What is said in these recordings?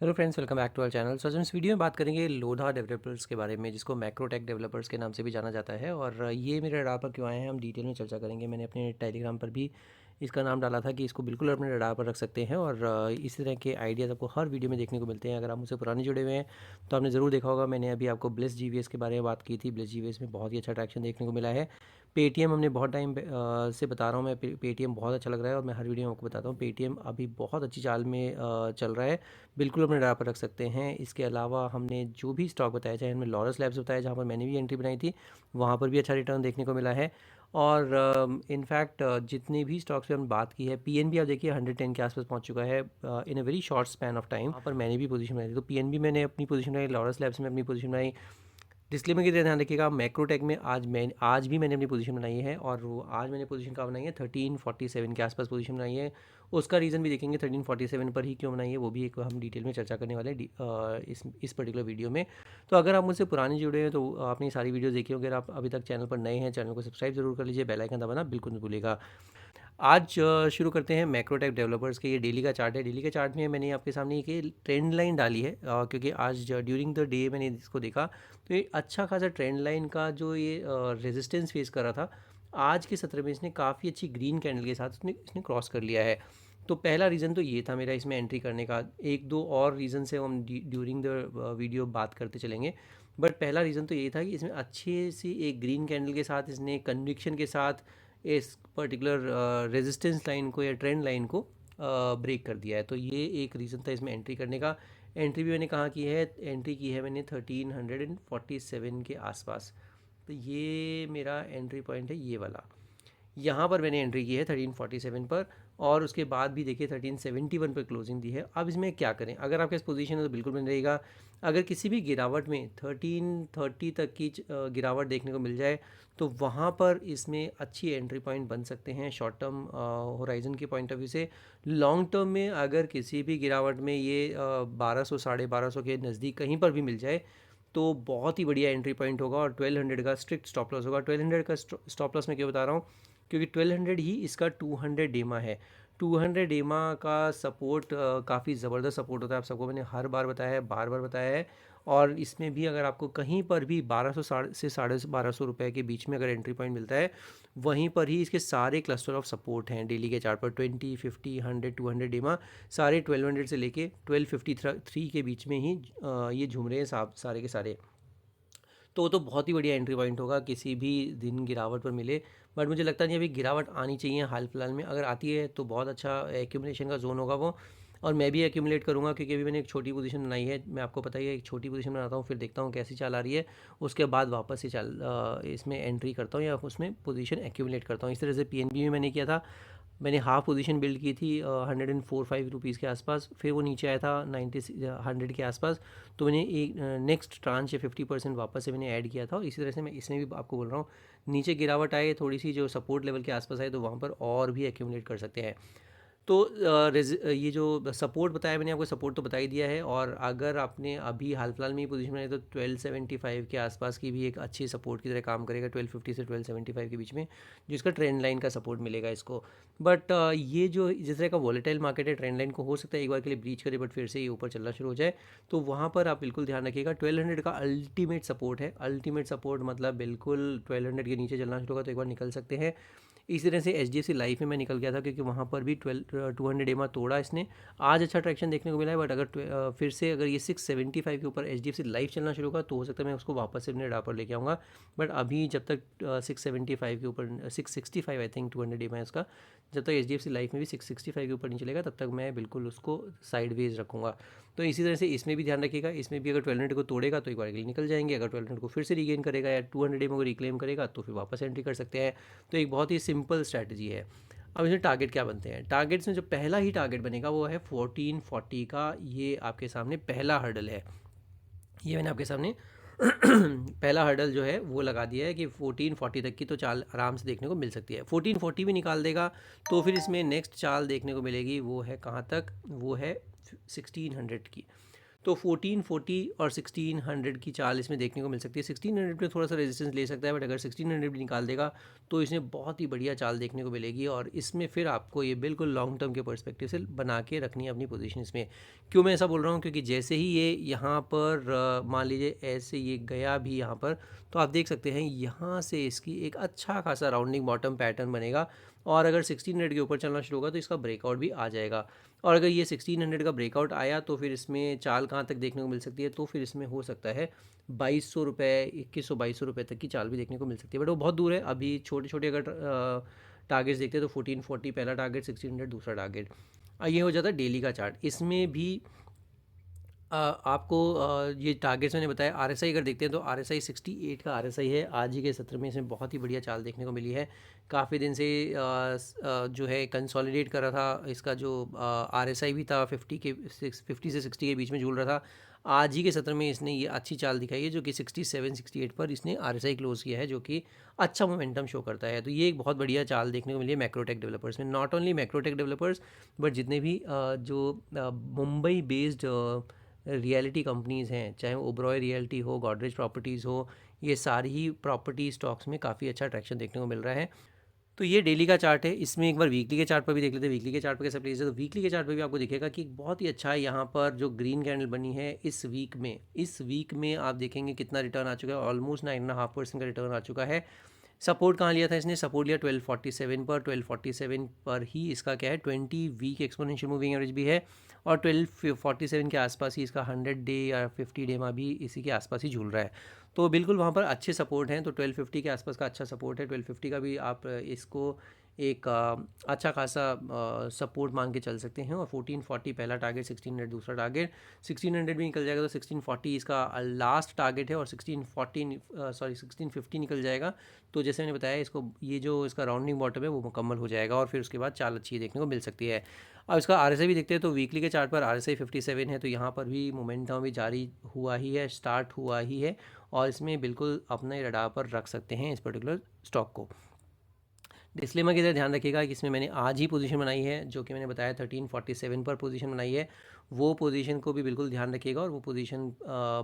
Hello friends, welcome back to our channel. So आज हम इस वीडियो में बात करेंगे लोधा डेवलपर्स के बारे में, जिसको मैक्रोटेक डेवलपर्स के नाम से भी जाना जाता है। और ये मेरे रडार पर क्यों आए हैं हम डिटेल में चर्चा करेंगे। मैंने अपने टेलीग्राम पर भी इसका नाम डाला था कि इसको बिल्कुल अपने रडार पर रख सकते हैं। और इसी तरह के आइडियाज़ आपको हर वीडियो में देखने को मिलते हैं। अगर आप मुझसे पुराने जुड़े हुए हैं तो आपने ज़रूर देखा होगा, मैंने अभी आपको ब्लिस जीवीएस के बारे में बात की थी। ब्लिस जीवीएस में बहुत ही अच्छा ट्रैक्शन देखने को मिला है। पेटीएम हमने बहुत टाइम से बता रहा हूँ मैं, पेटीएम बहुत अच्छा लग रहा है और मैं हर वीडियो में आपको बताता हूँ पेटीएम अभी बहुत अच्छी चाल में चल रहा है। बिल्कुल अपने रडार पर रख सकते हैं। इसके अलावा हमने जो भी स्टॉक बताया, चाहे हमने लॉरस लैब्स बताया जहाँ पर मैंने भी एंट्री बनाई थी, वहाँ पर भी अच्छा रिटर्न देखने को मिला है। और इनफैक्ट जितने भी स्टॉक्स पे हम बात की है, पीएनबी आप देखिए 110 के आसपास पहुँच चुका है in a very short span of time. वहाँ पर मैंने भी पोजीशन बनाई थी, तो पीएनबी मैंने अपनी पोजीशन बनाई, लॉरस लैब्स में अपनी पोजीशन बनाई। डिस्क्लेमर की तरह ध्यान रखिएगा, मैक्रोटेक में आज भी मैंने अपनी पोजीशन बनाई है। और वो आज मैंने पोजीशन कहाँ बनाई है, 1347 के आसपास पोजीशन बनाई है। उसका रीज़न भी देखेंगे 1347 पर ही क्यों बनाई है, वो भी एक हम डिटेल में चर्चा करने वाले हैं इस पर्टिकुलर वीडियो में। तो अगर आप मुझसे पुराने जुड़े हैं तो आपने सारी वीडियो देखी होगी। अगर आप अभी तक चैनल पर नए हैं, चैनल को सब्सक्राइब जरूर कर लीजिए, बेल आइकन दबाना बिल्कुल नहीं भूलिएगा। आज शुरू करते हैं मैक्रोटेक डेवलपर्स के। ये डेली का चार्ट है। डेली के चार्ट में मैंने आपके सामने एक ट्रेंड लाइन डाली है, क्योंकि आज ड्यूरिंग द डे मैंने इसको देखा तो ये अच्छा खासा ट्रेंड लाइन का जो ये रेजिस्टेंस फेस कर रहा था, आज के सत्र में इसने काफ़ी अच्छी ग्रीन कैंडल के साथ इसने इसने क्रॉस कर लिया है। तो पहला रीज़न तो ये था मेरा इसमें एंट्री करने का। एक दो और रीज़न से हम ड्यूरिंग द वीडियो बात करते चलेंगे। बट पहला रीज़न तो ये था कि इसमें अच्छी सी एक ग्रीन कैंडल के साथ इसने कन्विक्शन के साथ इस पर्टिकुलर रेजिस्टेंस लाइन को या ट्रेंड लाइन को ब्रेक कर दिया है। तो ये एक रीज़न था इसमें एंट्री करने का। एंट्री भी मैंने कहाँ की है, एंट्री की है मैंने 1347 के आसपास। तो ये मेरा एंट्री पॉइंट है, ये वाला। यहाँ पर मैंने एंट्री की है 1347 पर, और उसके बाद भी देखिए 1371 पर क्लोजिंग दी है। अब इसमें क्या करें, अगर आपके पास पोजीशन है तो बिल्कुल बन रहेगा। अगर किसी भी गिरावट में 1330 तक की गिरावट देखने को मिल जाए तो वहाँ पर इसमें अच्छी एंट्री पॉइंट बन सकते हैं शॉर्ट टर्म होराइजन के पॉइंट ऑफ व्यू से। लॉन्ग टर्म में अगर किसी भी गिरावट में ये 1200 1250 के नज़दीक कहीं पर भी मिल जाए तो बहुत ही बढ़िया एंट्री पॉइंट होगा और 1200 का स्ट्रिक्ट स्टॉप लॉस होगा। 1200 का स्टॉप लॉस मैं क्यों बता रहा हूँ, क्योंकि 1200 ही इसका 200 डेमा है। 200 डेमा का सपोर्ट काफ़ी ज़बरदस्त सपोर्ट होता है। आप सबको मैंने हर बार बताया है, बार बार बताया है। और इसमें भी अगर आपको कहीं पर भी 1200 से 1250 रुपये के बीच में अगर एंट्री पॉइंट मिलता है, वहीं पर ही इसके सारे क्लस्टर ऑफ सपोर्ट हैं डेली के चार्ट पर। 20, 50, 100, 200 डेमा सारे 1200 से लेके 1253 के बीच में ही ये झूम रहे हैं सारे के सारे। तो वो तो बहुत ही बढ़िया एंट्री पॉइंट होगा किसी भी दिन गिरावट पर मिले। बट मुझे लगता नहीं अभी गिरावट आनी चाहिए हाल फिलहाल में। अगर आती है तो बहुत अच्छा एक्यूमुलेशन का जोन होगा वो, और मैं भी एक्यूमुलेट करूँगा, क्योंकि अभी मैंने एक छोटी पोजीशन बनाई है। मैं आपको पता ही है, एक छोटी पोजीशन बनाता हूँ, फिर देखता हूँ कैसी चाल आ रही है, उसके बाद वापस से इसमें एंट्री करता हूँ या उसमें पोजीशन एक्यूमुलेट करता हूँ। इस तरह से पीएनबी में मैंने किया था। मैंने हाफ पोजीशन बिल्ड की थी 104 5 रुपीज़ के आसपास, फिर वो नीचे आया था 100 के आसपास। तो मैंने एक नेक्स्ट ट्रांच या 50% वापस से मैंने ऐड किया था। और इसी तरह से मैं इसमें भी आपको बोल रहा हूँ, नीचे गिरावट आए थोड़ी सी जो सपोर्ट लेवल के आसपास आए तो वहाँ पर और भी एक्यूमुलेट कर सकते हैं। तो ये जो सपोर्ट बताया मैंने आपको, सपोर्ट तो बता ही दिया है। और अगर आपने अभी हाल फिलहाल में ही पोजीशन बनाई तो 1275 के आसपास की भी एक अच्छी सपोर्ट की तरह काम करेगा, 1250 से 1275 के बीच में, जिसका ट्रेंड लाइन का सपोर्ट मिलेगा इसको। बट ये जो जिस तरह का वॉलेटाइल मार्केट है, ट्रेंड लाइन को हो सकता है एक बार के लिए ब्रीच करे, बट फिर से ये ऊपर चलना शुरू हो जाए। तो वहाँ पर आप बिल्कुल ध्यान रखिएगा, 1200 का अल्टीमेट सपोर्ट है। अल्टीमेट सपोर्ट मतलब बिल्कुल 1200 के नीचे चलना शुरू होगा तो एक बार निकल सकते हैं। इसी तरह से HDFC लाइफ में मैं निकल गया था, क्योंकि वहाँ पर भी 200 डेमा तोड़ा इसने। आज अच्छा ट्रैक्शन देखने को मिला है, बट अगर फिर से अगर ये 675 के ऊपर HDFC लाइफ चलना शुरू होगा तो हो सकता है मैं उसको वापस से अपने डापर पर लेके आऊँगा। बट अभी जब तक 675 के ऊपर, 665 आई थिंक 200 डेमा है उसका, जब तक HDFC लाइफ में भी 665 के ऊपर नहीं चलेगा तब तक मैं बिल्कुल उसको साइड वेज रखूँगा। तो इसी तरह से इसमें भी ध्यान रखिएगा, इसमें भी अगर 1200 को तोड़ेगा तो एक बार के लिए निकल जाएंगे, अगर 1200 को फिर से रीगेन करेगा या 200 डेमो को रिक्लेम करेगा तो फिर वापस एंट्री कर सकते हैं। तो एक बहुत ही सिंपल स्ट्रैटेजी है। अब इसमें टारगेट क्या बनते हैं, टारगेट्स में जो पहला ही टारगेट बनेगा वो है 1440 का। ये आपके सामने पहला हर्डल है। ये मैंने आपके सामने पहला हर्डल जो है वो लगा दिया है कि 1440 तक की तो चाल आराम से देखने को मिल सकती है। 1440 भी निकाल देगा तो फिर इसमें नेक्स्ट चाल देखने को मिलेगी, वो है कहाँ तक, वो है 1600 की। तो 1440 और 1600 की चाल इसमें देखने को मिल सकती है। 1600 में थोड़ा सा रेजिस्टेंस ले सकता है, बट अगर 1600 भी निकाल देगा तो इसमें बहुत ही बढ़िया चाल देखने को मिलेगी, और इसमें फिर आपको ये बिल्कुल लॉन्ग टर्म के पर्सपेक्टिव से बना के रखनी है अपनी पोजीशन इसमें। क्यों मैं ऐसा बोल रहा हूँ, क्योंकि जैसे ही ये यहाँ पर मान लीजिए ऐसे ये गया भी यहाँ पर, तो आप देख सकते हैं यहाँ से इसकी एक अच्छा खासा राउंडिंग बॉटम पैटर्न बनेगा, और अगर 1600 के ऊपर चलना शुरू होगा तो इसका ब्रेकआउट भी आ जाएगा। और अगर ये 1600 का ब्रेकआउट आया तो फिर इसमें चाल कहाँ तक देखने को मिल सकती है, तो फिर इसमें हो सकता है 2200 रुपये, 2100-2200 रुपये तक की चाल भी देखने को मिल सकती है, बट वो बहुत दूर है। अभी छोटे छोटे अगर टारगेट्स देखते हैं तो 1440 पहला टारगेट, 1600 दूसरा टारगेट। ये हो जाता है डेली का चार्ट। इसमें भी आपको ये टारगेट्स मैंने बताया। आरएसआई अगर देखते हैं तो आरएसआई 68 का आरएसआई है। आज ही के सत्र में इसमें बहुत ही बढ़िया चाल देखने को मिली है। काफ़ी दिन से जो है कंसोलिडेट कर रहा था, इसका जो आरएसआई भी था 50 से 60 के बीच में झूल रहा था। आज ही के सत्र में इसने ये अच्छी चाल दिखाई है, जो कि 67-68 पर इसने आरएसआई क्लोज किया है, जो कि अच्छा मोमेंटम शो करता है। तो ये एक बहुत बढ़िया चाल देखने को मिली है मैक्रोटेक डेवलपर्स में। Not only Macrotech developers, but जितने भी जो मुंबई बेस्ड रियलिटी कंपनीज़ हैं, चाहे वो ओबरॉय रियल्टी हो, गॉडरेज प्रॉपर्टीज़ हो, ये सारी ही प्रॉपर्टी स्टॉक्स में काफ़ी अच्छा ट्रैक्शन देखने को मिल रहा है। तो ये डेली का चार्ट है। इसमें एक बार वीकली के चार्ट पर भी देख लेते हैं, वीकली के चार्ट पर कैसा प्लेस है। तो वीकली के चार्ट पर भी आपको दिखेगा कि बहुत ही अच्छा है। यहाँ पर जो ग्रीन कैंडल बनी है इस वीक में आप देखेंगे कितना रिटर्न आ चुका है, ऑलमोस्ट 9.5% का रिटर्न आ चुका है। सपोर्ट कहाँ लिया था इसने, सपोर्ट लिया 1247 पर। 1247 पर ही इसका क्या है 20 वीक एक्सपोनेंशियल मूविंग एवरेज भी है, और 1247 के आसपास ही इसका 100 डे या 50 डे में भी इसी के आसपास ही झूल रहा है। तो बिल्कुल वहाँ पर अच्छे सपोर्ट हैं। तो 1250 के आसपास का अच्छा सपोर्ट है। 1250 का भी आप इसको एक अच्छा खासा सपोर्ट मान के चल सकते हैं। और 1440 पहला टारगेट, 1600 दूसरा टारगेट। 1600 भी निकल जाएगा तो 1640 इसका लास्ट टारगेट है, और 1650 निकल जाएगा तो जैसे मैंने बताया इसको, ये जो इसका राउंडिंग बॉटम है वो मुकम्मल हो जाएगा, और फिर उसके बाद चाल अच्छी देखने को मिल सकती है। अब इसका आरएसआई भी देखते हैं। तो वीकली के चार्ट पर आरएसआई 57 है, तो यहाँ पर भी मोमेंटम भी जारी हुआ ही है, स्टार्ट हुआ ही है, और इसमें बिल्कुल अपने रडार पर रख सकते हैं इस पर्टिकुलर स्टॉक को। डिस्क्लेमर की तरह ध्यान रखिएगा कि इसमें मैंने आज ही पोजीशन बनाई है, जो कि मैंने बताया 1347 पर पोजीशन बनाई है। वो पोजीशन को भी बिल्कुल ध्यान रखिएगा, और वो पोजीशन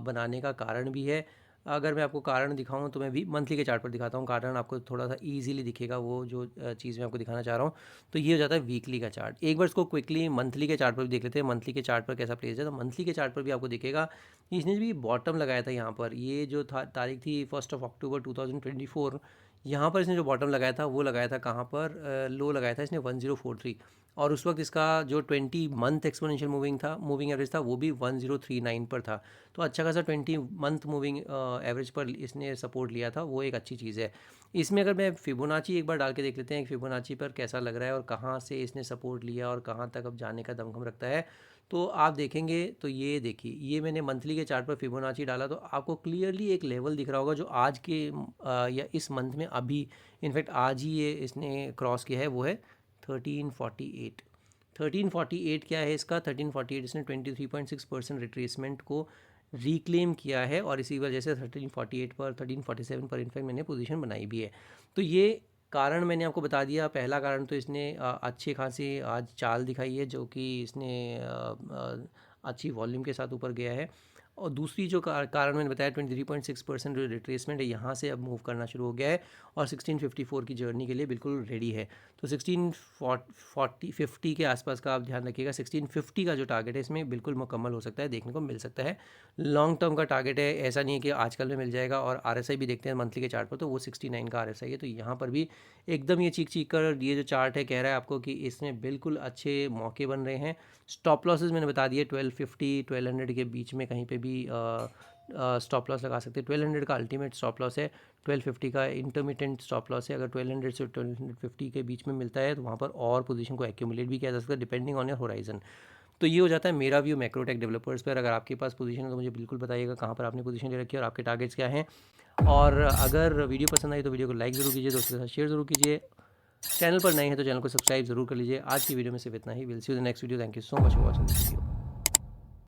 बनाने का कारण भी है। अगर मैं आपको कारण दिखाऊं तो मैं भी मंथली के चार्ट पर दिखाता हूं, कारण आपको थोड़ा सा इजीली दिखेगा वो जो चीज़ मैं आपको दिखाना चाह रहा हूं। तो ये हो जाता है वीकली का चार्ट। एक बार इसको क्विकली मंथली के चार्ट पर भी देख लेते हैं, मंथली के चार्ट पर कैसा प्लेस है। तो मंथली के चार्ट पर भी आपको दिखेगा इसने भी बॉटम लगाया था यहाँ पर। ये जो था तारीख थी 1 अक्टूबर 2024। यहाँ पर इसने जो बॉटम लगाया था वो लगाया था कहाँ पर, लो लगाया था इसने 1043, और उस वक्त इसका जो 20 मंथ एक्सपोनेंशियल मूविंग एवरेज था वो भी 1039 पर था। तो अच्छा खासा 20 मंथ मूविंग एवरेज पर इसने सपोर्ट लिया था, वो एक अच्छी चीज़ है। इसमें अगर मैं फिबोनाची एक बार डाल के देख लेते हैं फिबोनाची पर कैसा लग रहा है, और कहाँ से इसने सपोर्ट लिया और कहाँ तक अब जाने का दमखम रखता है, तो आप देखेंगे। तो ये देखिए, ये मैंने मंथली के चार्ट पर फिबोनाची डाला तो आपको क्लियरली एक लेवल दिख रहा होगा जो आज के या इस मंथ में अभी इनफैक्ट आज ही ये इसने क्रॉस किया है, वो है 1348। 1348 क्या है इसका, 1348 इसने 23.6% रिट्रेसमेंट को रिक्लेम किया है, और इसी वजह से 1348 पर 1347 पर इनफैक्ट मैंने पोजीशन बनाई भी है। तो ये कारण मैंने आपको बता दिया। पहला कारण तो इसने अच्छे खासी आज चाल दिखाई है, जो कि इसने अच्छी वॉल्यूम के साथ ऊपर गया है। और दूसरी जो कारण मैंने बताया 23.6% रिट्रेसमेंट है, यहाँ से अब मूव करना शुरू हो गया है, और 1654 की जर्नी के लिए बिल्कुल रेडी है। तो 1650 के आसपास का आप ध्यान रखिएगा। 1650 का जो टारगेट है इसमें बिल्कुल मुकम्मल हो सकता है, देखने को मिल सकता है। लॉन्ग टर्म का टारगेट है, ऐसा नहीं है कि आजकल में मिल जाएगा। और आरएसआई भी देखते हैं मंथली के चार्ट पर, तो वो 69 का आरएसआई है। तो यहाँ पर भी एकदम ये चीख कर ये जो चार्ट है कह रहा है आपको कि इसमें बिल्कुल अच्छे मौके बन रहे हैं। स्टॉप लॉसेस मैंने बता दिए 1250 1200 के बीच में कहीं पे भी स्टॉप लॉस लगा सकते हैं। 1200 का अल्टीमेट स्टॉप लॉस है, 1250 का इंटरमीडिएट स्टॉप लॉस है। अगर 1200 से 1250 के बीच में मिलता है तो वहाँ पर और पोजीशन को एक्यूमुलेट भी किया जा सकता है डिपेंडिंग ऑन योर होराइजन। तो ये हो जाता है मेरा व्यू मैक्रोटेक डेवलपर्स पर। अगर आपके पास पोजीशन है तो मुझे बिल्कुल बताइएगा कहाँ पर आपने पोजीशन ले रखी है और आपके टारगेट्स क्या हैं। और अगर वीडियो पसंद आई तो वीडियो को लाइक ज़रूर कीजिए, दोस्तों के साथ शेयर ज़रूर कीजिए। चैनल पर नए हैं तो चैनल को सब्सक्राइब जरूर कर लीजिए। आज की वीडियो में सिर्फ इतना ही। Will see you the next video. Thank you so much for watching this video.